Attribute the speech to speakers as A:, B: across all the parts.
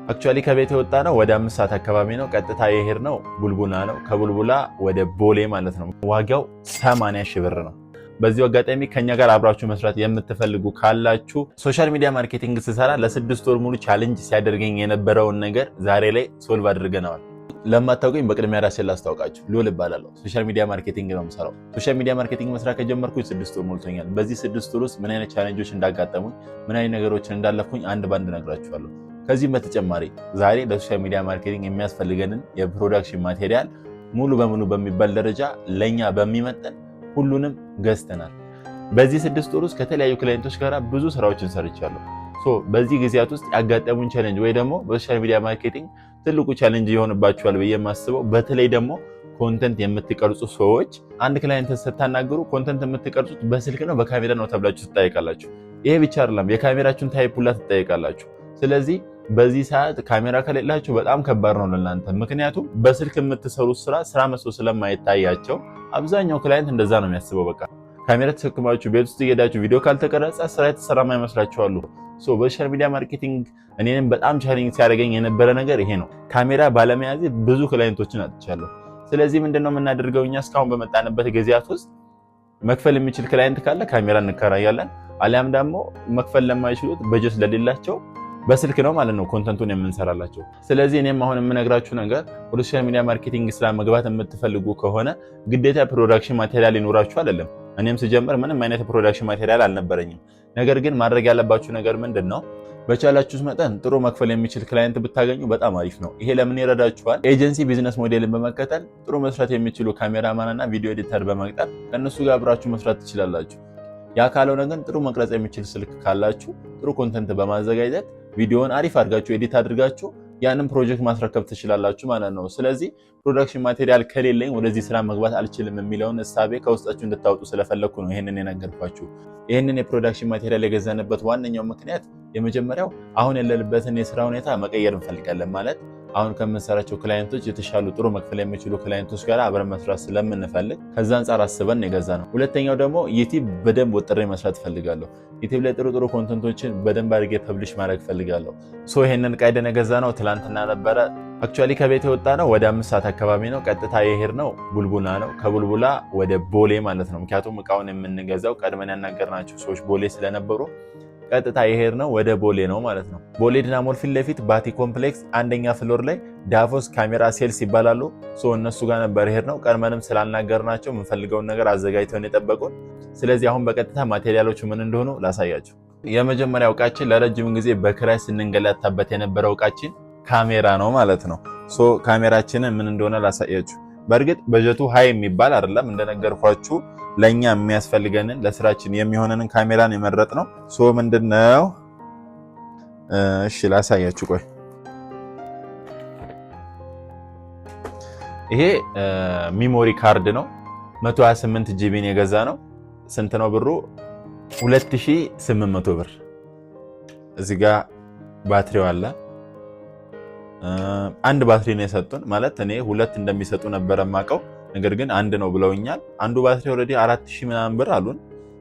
A: አክቹአሊ ከቤት የወጣ ነው ወደ 5 ሰዓት አካባቢ ነው። ቀጥታ የሄድ ነው ቡልቡላ ነው። ከቡልቡላ ወደ ቦሌ ማለት ነው። ዋጋው 80 ሺህ ብር ነው። በዚህ አጋጣሚ ከኛ ጋር አብራችሁ መስራት የምትፈልጉ ካላችሁ ሶሻል ሚዲያ ማርኬቲንግ ስሰራ ለ6 ወር ሙሉ ቻሌንጅ ሲያደርገኝ የነበረውን ነገር ዛሬ ላይ ሶልቭ አድርገናል። ለማታውቁኝ በቅድሚያ ራሴን ላስታውቃችሁ። ሉል እባላለሁ። ሶሻል ሚዲያ ማርኬቲንግ ነው የምሰራው። ሶሻል ሚዲያ ማርኬቲንግ መስራት ከጀመርኩኝ 6 ወር ሞልቶኛል። በዚህ 6 ወር ውስጥ ምን አይነት ቻሌንጆች እንዳጋጠሙኝ፣ ምን አይነት ነገሮችን እንዳለፍኩኝ አንድ ባንድ ነግራችኋለሁ። ከዚህም በተጨማሪ ዛሬ ለሶሻል ሚዲያ ማርኬቲንግ የሚያስፈልገንን የፕሮዳክሽን ማቴሪያል ሙሉ በሙሉ በሚባል ደረጃ ለኛ በሚመጥን ሁሉንም ገዝተናል። በዚህ 6 ወር ውስጥ ከተለያዩ ክላይንቶች ጋር ብዙ ስራዎችን ሰርቻለሁ። በዚህ ጊዜያት ውስጥ ያጋጠሙን ቻሌንጅ ወይ ደግሞ በሶሻል ሚዲያ ማርኬቲንግ ትልቁ ቻሌንጅ ይሆንባችኋል ብዬ የማስበው በተለይ ደግሞ ኮንተንት የምትቀርጹ ሰዎች አንድ ክላይንት ስታናገሩ ኮንተንት የምትቀርጹት በስልክ ነው በካሜራ ነው ተብላችሁ ትጠይቃላችሁ። ይሄ ብቻ አይደለም፣ የካሜራችሁን ታይፕ ሁላ ትጠይቃላችሁ። ስለዚህ በዚህ ሰዓት ካሜራ ከሌላችሁ በጣም ከባድ ነው ለእናንተ። ምክንያቱም በስልክ የምትሰሩት ስራ መስሎ ስለማይታያቸው አብዛኛው ክላይንት እንደዛ ነው የሚያስበው። በቃ ካሜራ ተሸክማችሁ ቤት ውስጥ እየሄዳችሁ ቪዲዮ ካልተቀረጸ ስራ የተሰራ ማይመስላችኋል። በሶሻል ሚዲያ ማርኬቲንግ እኔንም በጣም ቻሌንጅ ሲያደርገኝ የነበረ ነገር ይሄ ነው። ካሜራ ባለመያዝ ብዙ ክላይንቶችን አጥቻለሁ። ስለዚህ ምንድነው የምናደርገው እኛ እስካሁን በመጣንበት ጊዜያት ውስጥ መክፈል የሚችል ክላይንት ካለ ካሜራ እንከራያለን፣ አሊያም ደግሞ መክፈል ለማይችሉት በጀት ለሌላቸው በስልክ ነው ማለት ነው ኮንተንቱን የምንሰራላቸው። ስለዚህ እኔም አሁን የምነግራችሁ ነገር ወደ ሶሻል ሚዲያ ማርኬቲንግ ስራ መግባት የምትፈልጉ ከሆነ ግዴታ ፕሮዳክሽን ማቴሪያል ይኖራችሁ አይደለም። እኔም ስጀምር ምንም አይነት ፕሮዳክሽን ማቴሪያል አልነበረኝም። ነገር ግን ማድረግ ያለባችሁ ነገር ምንድነው? በቻላችሁት መጠን ጥሩ መክፈል የሚችል ክላይንት ብታገኙ በጣም አሪፍ ነው። ይሄ ለምን ይረዳችኋል? ኤጀንሲ ቢዝነስ ሞዴልን በመከተል ጥሩ መስራት የሚችሉ ካሜራማን እና ቪዲዮ ኤዲተር በመቅጠር ከነሱ ጋር አብራችሁ መስራት ትችላላችሁ። ያ ካልሆነ ግን ጥሩ መቅረጽ የሚችል ስልክ ካላችሁ ጥሩ ኮንተንት በማዘጋጀት ቪዲዮውን አሪፍ አድርጋችሁ ኤዲት አድርጋችሁ ያንን ፕሮጀክት ማስረከብ ትችላላችሁ ማለት ነው። ስለዚህ ፕሮዳክሽን ማቴሪያል ከሌለኝ ወደዚህ ስራ መግባት አልችልም የሚለውን እሳቤ ከውስጣችሁ እንድታወጡ ስለፈለኩ ነው ይሄንን የነገርኳችሁ። ይሄንን የፕሮዳክሽን ማቴሪያል የገዛንበት ዋነኛው ምክንያት የመጀመሪያው አሁን ያለንበትን የስራ ሁኔታ መቀየር እንፈልጋለን። ማለት አሁን ከምንሰራቸው ክላይንቶች የተሻሉ ጥሩ መክፈል የሚችሉ ክላይንቶች ጋር አብረን መስራት ስለምንፈልግ ከዛ አንጻር አስበን የገዛ ነው። ሁለተኛው ደግሞ ዩቲዩብ በደንብ ወጥሬ መስራት ፈልጋለሁ። ዩቲዩብ ላይ ጥሩ ኮንተንቶችን በደንብ አድርጌ ፐብሊሽ ማድረግ ፈልጋለሁ። ይሄንን ቀይደን የገዛ ነው ትላንትና ነበረ። አክቹአሊ ከቤት የወጣ ነው ወደ 5 ሰዓት አካባቢ ነው። ቀጥታ የሄድ ነው ቡልቡላ ነው። ከቡልቡላ ወደ ቦሌ ማለት ነው። ምክንያቱም እቃውን የምንገዛው ቀድመን ያናገርናቸው ሰዎች ቦሌ ስለነበሩ ቀጥታ የሄድ ነው ወደ ቦሌ ነው ማለት ነው። ቦሌ ዲናሞል ፊት ለፊት ባቲ ኮምፕሌክስ አንደኛ ፍሎር ላይ ዳፎስ ካሜራ ሴልስ ይባላሉ። እነሱ ጋር ነበር የሄድ ነው። ቀድመንም ስላናገርናቸው የምንፈልገውን ነገር አዘጋጅተውን የጠበቁን። ስለዚህ አሁን በቀጥታ ማቴሪያሎቹ ምን እንደሆኑ ላሳያችሁ። የመጀመሪያው እቃችን ለረጅም ጊዜ በክራይ ስንንገላታበት የነበረው እቃችን ካሜራ ነው ማለት ነው። ካሜራችንን ምን እንደሆነ ላሳያችሁ። በእርግጥ በጀቱ ሃይ የሚባል አይደለም። እንደነገርኳችሁ ለኛ የሚያስፈልገንን ለስራችን የሚሆነንን ካሜራን የመረጥ ነው። ምንድነው? እሺ ላሳያችሁ። ቆይ ይሄ ሚሞሪ ካርድ ነው። 128 ጂቢን የገዛ ነው። ስንት ነው ብሩ? 2800 ብር። እዚህ ጋር ባትሪው አለ። አንድ ባትሪ ነው የሰጡን። ማለት እኔ ሁለት እንደሚሰጡ ነበር የማውቀው፣ ነገር ግን አንድ ነው ብለውኛል። አንዱ ባትሪ ኦልሬዲ 4000 ምናምን ብር አሉን።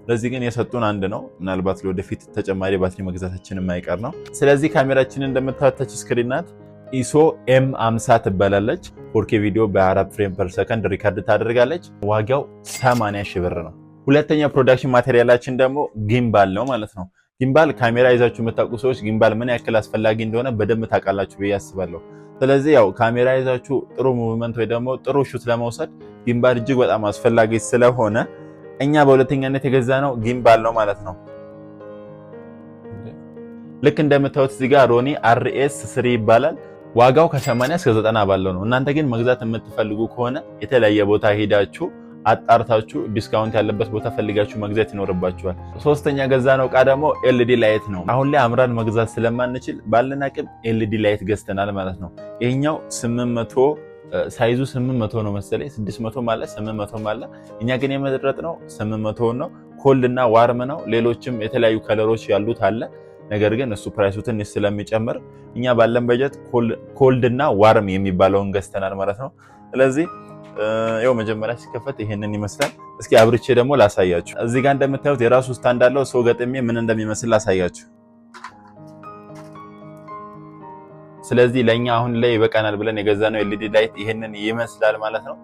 A: ለዚህ ግን የሰጡን አንድ ነው። ምናልባት ለወደፊት ተጨማሪ ባትሪ መግዛታችን የማይቀር ነው። ስለዚህ ካሜራችንን እንደምታዩት ስክሪን ናት። ኢሶ M50 ትባላለች። 4K ቪዲዮ በ4 ፍሬም ፐር ሰከንድ ሪከርድ ታደርጋለች። ዋጋው 80 ሺህ ብር ነው። ሁለተኛ ፕሮዳክሽን ማቴሪያላችን ደግሞ ጊምባል ነው ማለት ነው። ጊምባል ካሜራ ይዛችሁ የምታውቁ ሰዎች ጊምባል ምን ያክል አስፈላጊ እንደሆነ በደንብ ታውቃላችሁ ብዬ አስባለሁ። ስለዚህ ያው ካሜራ ይዛችሁ ጥሩ ሙቭመንት ወይ ደግሞ ጥሩ ሹት ለመውሰድ ጊምባል እጅግ በጣም አስፈላጊ ስለሆነ እኛ በሁለተኛነት የገዛ ነው ጊምባል ነው ማለት ነው። ልክ እንደምታዩት እዚህ ጋር ሮኒ RS3 ይባላል። ዋጋው ከ80 እስከ 90 ባለው ነው። እናንተ ግን መግዛት የምትፈልጉ ከሆነ የተለያየ ቦታ ሄዳችሁ አጣርታችሁ ዲስካውንት ያለበት ቦታ ፈልጋችሁ መግዛት ይኖርባችኋል። ሶስተኛ ገዛ ነው እቃ ደግሞ ኤልዲ ላይት ነው። አሁን ላይ አምራን መግዛት ስለማንችል ባለን አቅም ኤልዲ ላይት ገዝተናል ማለት ነው። ይሄኛው 800 ሳይዙ 800 ነው መሰለኝ፣ 600 ማለት 800 ማለት። እኛ ግን የመረጥነው 800 ነው። ኮልድ እና ዋርም ነው። ሌሎችም የተለያዩ ከለሮች ያሉት አለ። ነገር ግን እሱ ፕራይሱ ትንሽ ስለሚጨምር እኛ ባለን በጀት ኮልድ እና ዋርም የሚባለውን ገዝተናል ማለት ነው። ስለዚህ ያው መጀመሪያ ሲከፈት ይሄንን ይመስላል። እስኪ አብርቼ ደግሞ ላሳያችሁ። እዚህ ጋር እንደምታዩት የራሱ ስታንድ አለው። ገጥሜ ምን እንደሚመስል ላሳያችሁ። ስለዚህ ለኛ አሁን ላይ ይበቃናል ብለን የገዛነው ኤልኢዲ ላይት ይሄንን ይመስላል ማለት ነው።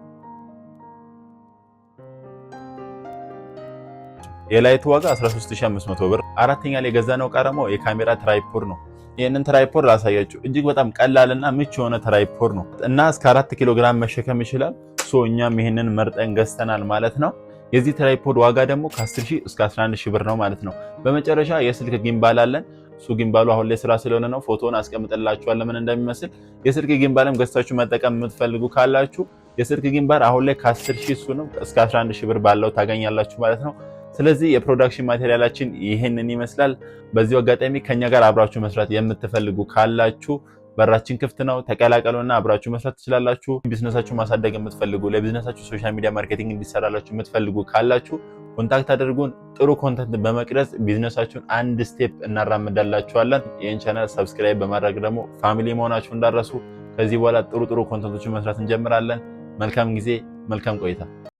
A: የላይቱ ዋጋ 13500 ብር። አራተኛ ላይ የገዛነው ዕቃ ደግሞ የካሜራ ትራይፖድ ነው። ይሄንን ትራይፖድ ላሳያችሁ። እጅግ በጣም ቀላልና ምቹ የሆነ ትራይፖድ ነው እና እስከ 4 ኪሎ ግራም መሸከም ይችላል። እኛም ይሄንን መርጠን ገዝተናል ማለት ነው። የዚህ ትራይፖድ ዋጋ ደግሞ ከ10000 እስከ 11000 ብር ነው ማለት ነው። በመጨረሻ የስልክ ጊምባል አለን። እሱ ጊምባሉ አሁን ላይ ስራ ስለሆነ ነው ፎቶውን አስቀምጥላችኋለሁ ምን እንደሚመስል። የስልክ ጊምባልም ገዝታችሁ መጠቀም የምትፈልጉ ካላችሁ የስልክ ጊምባል አሁን ላይ ከ10000 እሱ ነው እስከ 11000 ብር ባለው ታገኛላችሁ ማለት ነው። ስለዚህ የፕሮዳክሽን ማቴሪያላችን ይሄንን ይመስላል። በዚህ አጋጣሚ ከኛ ጋር አብራችሁ መስራት የምትፈልጉ ካላችሁ በራችን ክፍት ነው። ተቀላቀሉና አብራችሁ መስራት ትችላላችሁ። ቢዝነሳችሁ ማሳደግ የምትፈልጉ ለቢዝነሳችሁ ሶሻል ሚዲያ ማርኬቲንግ እንዲሰራላችሁ የምትፈልጉ ካላችሁ ኮንታክት አድርጉን። ጥሩ ኮንተንት በመቅረጽ ቢዝነሳችሁን አንድ ስቴፕ እናራምዳላችኋለን። ይህን ቻናል ሰብስክራይብ በማድረግ ደግሞ ፋሚሊ መሆናችሁ እንዳረሱ። ከዚህ በኋላ ጥሩ ኮንተንቶችን መስራት እንጀምራለን። መልካም ጊዜ፣ መልካም ቆይታ።